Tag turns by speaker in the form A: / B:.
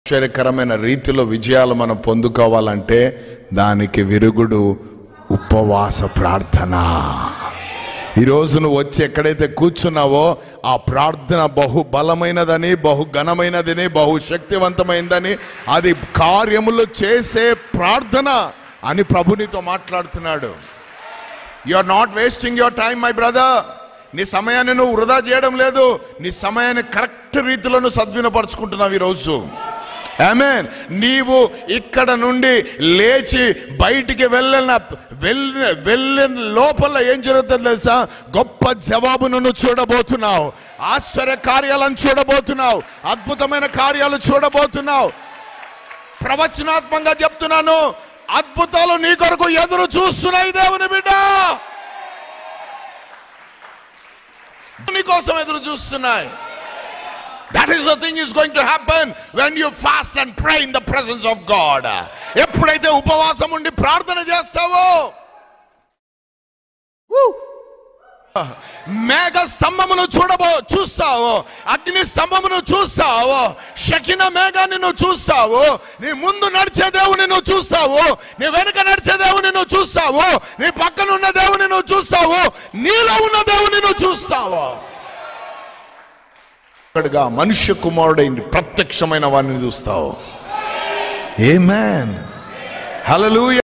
A: ఆశ్చర్యకరమైన రీతిలో విజయాలు మనం పొందుకోవాలంటే దానికి విరుగుడు ఉపవాస ప్రార్థన. ఈరోజు నువ్వు వచ్చి ఎక్కడైతే కూర్చున్నావో ఆ ప్రార్థన బహు బలమైనదని, బహు ఘనమైనదని, బహు శక్తివంతమైనదని, అది కార్యములు చేసే ప్రార్థన అని ప్రభు నీతో మాట్లాడుతున్నాడు. You are not wasting your time my brother. నీ సమయాన్ని నువ్వు వృధా చేయడం లేదు, నీ సమయాన్ని కరెక్ట్ రీతిలో నువ్వు సద్వినియోగపరుచుకుంటున్నావు ఈరోజు. ఆమేన్. నీవు ఇక్కడ నుండి లేచి బయటికి వెళ్ళిన లోపల ఏం జరుగుతుందో తెలుసా? గొప్ప జవాబును నువ్వు చూడబోతున్నావు, ఆశ్చర్య కార్యాలను చూడబోతున్నావు, అద్భుతమైన కార్యాలు చూడబోతున్నావు. ప్రవచనాత్మకంగా చెప్తున్నాను, అద్భుతాలు నీ కొరకు ఎదురు చూస్తున్నాయి దేవుని బిడ్డ, నీ కోసం ఎదురు చూస్తున్నాయి. That is the thing is going to happen when you fast and pray in the presence of God. ఎప్పుడైతే ఉపవాసం ఉండి ప్రార్థన చేస్తావో, మేఘ స్తంభమును చూస్తావు, అగ్ని స్తంభమును చూస్తావు, షకిన మేఘాన్ని నువ్వు చూస్తావు, నీ ముందు నడిచే దేవుని నువ్వు చూస్తావు, నీ వెనుక నడిచే దేవుని నువ్వు చూస్తావు, నీ పక్కన ఉన్న దేవుని నువ్వు చూస్తావు, నీలో ఉన్న దేవుని నువ్వు చూస్తావు. ఇక్కడగా మనుష్య కుమారుడైన ప్రత్యక్షమైన వారిని చూస్తావు. ఆమేన్. హల్లెలూయా.